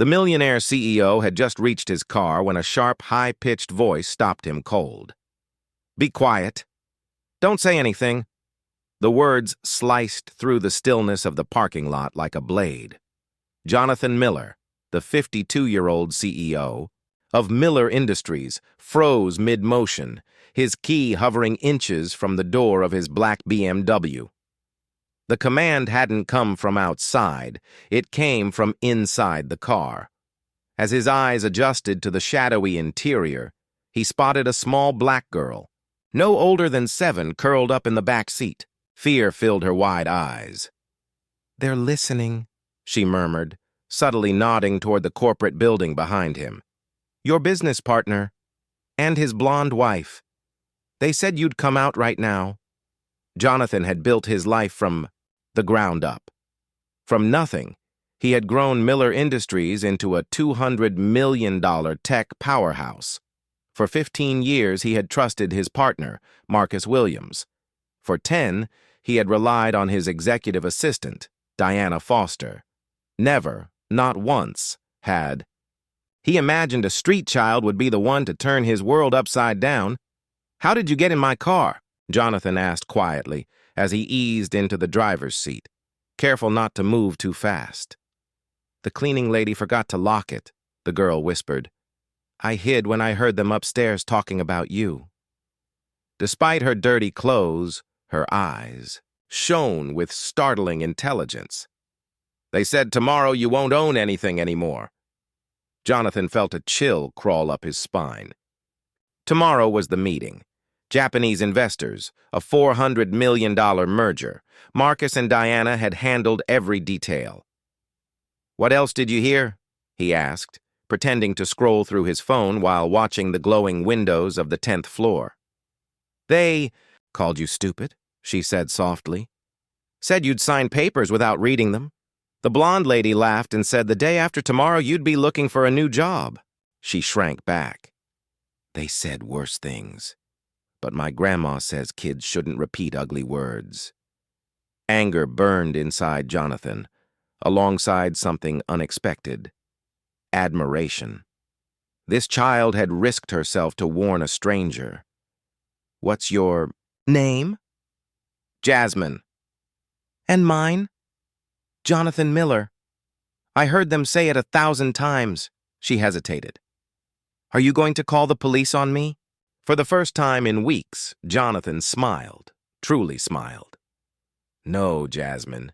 The Millionaire CEO had just reached his car when a sharp, high-pitched voice stopped him cold. "Be quiet. Don't say anything." The words sliced through the stillness of the parking lot like a blade. Jonathan Miller, the 52-year-old CEO of Miller Industries, froze mid-motion, his key hovering inches from the door of his black BMW. The command hadn't come from outside, it came from inside the car. As his eyes adjusted to the shadowy interior, he spotted a small black girl, no older than 7, curled up in the back seat. Fear filled her wide eyes. "They're listening," she murmured, subtly nodding toward the corporate building behind him. "Your business partner, and his blonde wife. They said you'd come out right now." Jonathan had built his life from the ground up. From nothing, he had grown Miller Industries into a $200 million tech powerhouse. For 15 years, he had trusted his partner, Marcus Williams. For 10, he had relied on his executive assistant, Diana Foster. Never, not once, had he imagined a street child would be the one to turn his world upside down. "How did you get in my car?" Jonathan asked quietly as he eased into the driver's seat, careful not to move too fast. "The cleaning lady forgot to lock it," the girl whispered. "I hid when I heard them upstairs talking about you." Despite her dirty clothes, her eyes shone with startling intelligence. "They said tomorrow you won't own anything anymore." Jonathan felt a chill crawl up his spine. Tomorrow was the meeting. Japanese investors, a $400 million merger. Marcus and Diana had handled every detail. "What else did you hear?" he asked, pretending to scroll through his phone while watching the glowing windows of the 10th floor. "They called you stupid," she said softly. "Said you'd sign papers without reading them. The blonde lady laughed and said the day after tomorrow you'd be looking for a new job." She shrank back. "They said worse things. But my grandma says kids shouldn't repeat ugly words." Anger burned inside Jonathan, alongside something unexpected. Admiration. This child had risked herself to warn a stranger. "What's your name?" "Jasmine." "And mine?" "Jonathan Miller." "I heard them say it 1,000 times." She hesitated. "Are you going to call the police on me?" For the first time in weeks, Jonathan smiled, truly smiled. "No, Jasmine.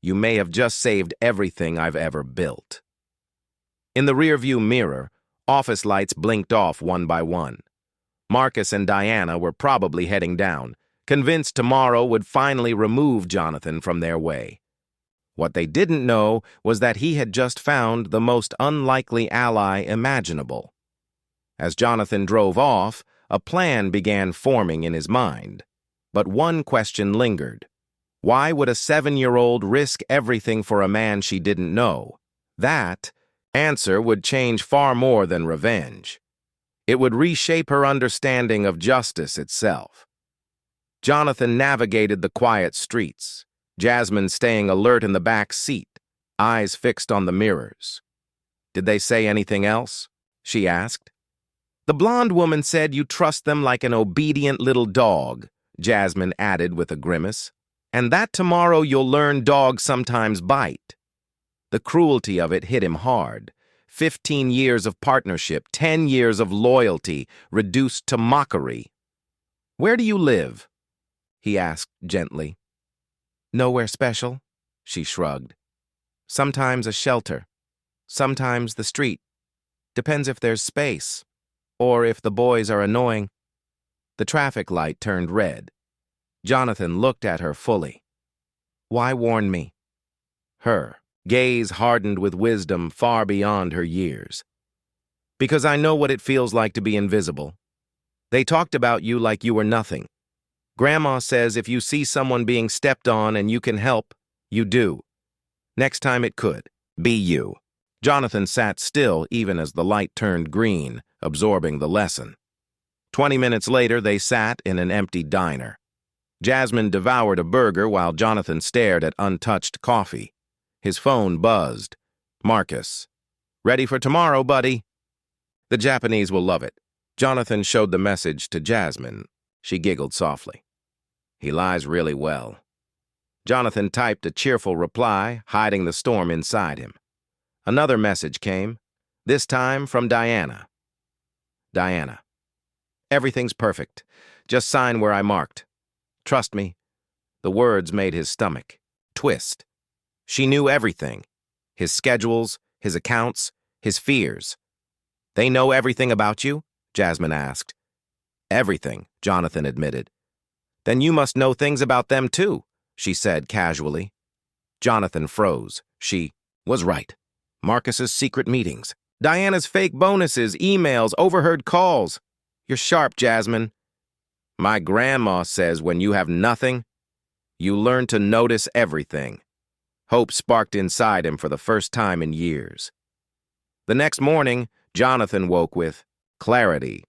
You may have just saved everything I've ever built." In the rearview mirror, office lights blinked off one by one. Marcus and Diana were probably heading down, convinced tomorrow would finally remove Jonathan from their way. What they didn't know was that he had just found the most unlikely ally imaginable. As Jonathan drove off, a plan began forming in his mind. But one question lingered. Why would a 7-year-old risk everything for a man she didn't know? That answer would change far more than revenge. It would reshape her understanding of justice itself. Jonathan navigated the quiet streets, Jasmine staying alert in the back seat, eyes fixed on the mirrors. "Did they say anything else?" she asked. "The blonde woman said you trust them like an obedient little dog," Jasmine added with a grimace. "And that tomorrow you'll learn dogs sometimes bite." The cruelty of it hit him hard. 15 years of partnership, 10 years of loyalty, reduced to mockery. "Where do you live?" he asked gently. "Nowhere special," she shrugged. "Sometimes a shelter, sometimes the street. Depends if there's space, or if the boys are annoying." The traffic light turned red. Jonathan looked at her fully. "Why warn me?" Her gaze hardened with wisdom far beyond her years. "Because I know what it feels like to be invisible. They talked about you like you were nothing. Grandma says if you see someone being stepped on and you can help, you do. Next time it could be you." Jonathan sat still even as the light turned green, absorbing the lesson. 20 minutes later, they sat in an empty diner. Jasmine devoured a burger while Jonathan stared at untouched coffee. His phone buzzed. "Marcus." Ready for tomorrow, buddy. The Japanese will love it. Jonathan showed the message to Jasmine. She giggled softly. He lies really well. Jonathan typed a cheerful reply, hiding the storm inside him. Another message came, this time from Diana. Diana. Everything's perfect. Just sign where I marked. Trust me. The words made his stomach twist. She knew everything. His schedules, his accounts, his fears. They know everything about you? Jasmine asked. Everything, Jonathan admitted. Then you must know things about them too, she said casually. Jonathan froze. She was right. Marcus's secret meetings. Diana's fake bonuses, emails, overheard calls. You're sharp, Jasmine. My grandma says when you have nothing, you learn to notice everything. Hope sparked inside him for the first time in years. The next morning, Jonathan woke with clarity.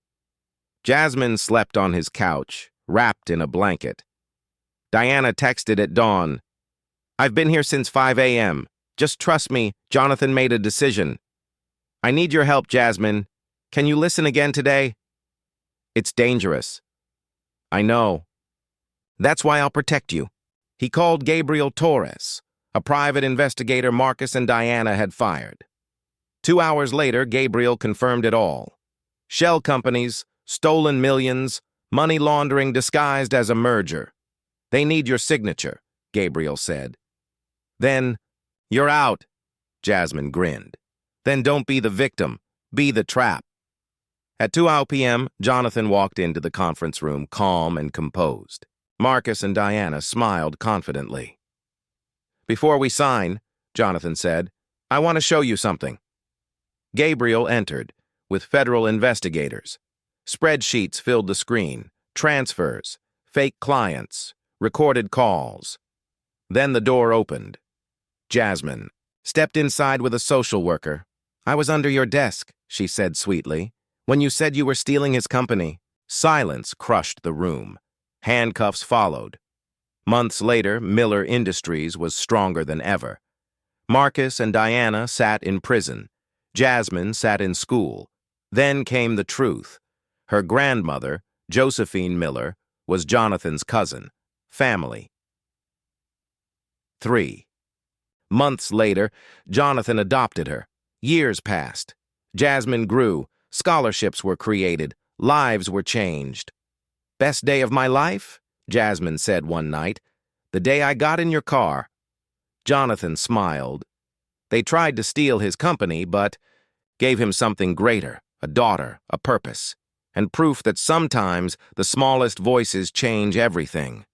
Jasmine slept on his couch, wrapped in a blanket. Diana texted at dawn. I've been here since 5 a.m. Just trust me, Jonathan made a decision. I need your help, Jasmine. Can you listen again today? It's dangerous. I know. That's why I'll protect you. He called Gabriel Torres, a private investigator Marcus and Diana had fired. 2 hours later, Gabriel confirmed it all. Shell companies, stolen millions, money laundering disguised as a merger. They need your signature, Gabriel said. Then, you're out, Jasmine grinned. Then don't be the victim, be the trap. At 2 p.m., Jonathan walked into the conference room, calm and composed. Marcus and Diana smiled confidently. Before we sign, Jonathan said, I want to show you something. Gabriel entered, with federal investigators. Spreadsheets filled the screen, transfers, fake clients, recorded calls. Then the door opened. Jasmine stepped inside with a social worker. I was under your desk, she said sweetly, when you said you were stealing his company. Silence crushed the room. Handcuffs followed. Months later, Miller Industries was stronger than ever. Marcus and Diana sat in prison. Jasmine sat in school. Then came the truth. Her grandmother, Josephine Miller, was Jonathan's cousin. Family. 3. Months later, Jonathan adopted her. Years passed. Jasmine grew. Scholarships were created. Lives were changed. Best day of my life? Jasmine said one night. The day I got in your car. Jonathan smiled. They tried to steal his company, but gave him something greater, a daughter, a purpose, and proof that sometimes the smallest voices change everything.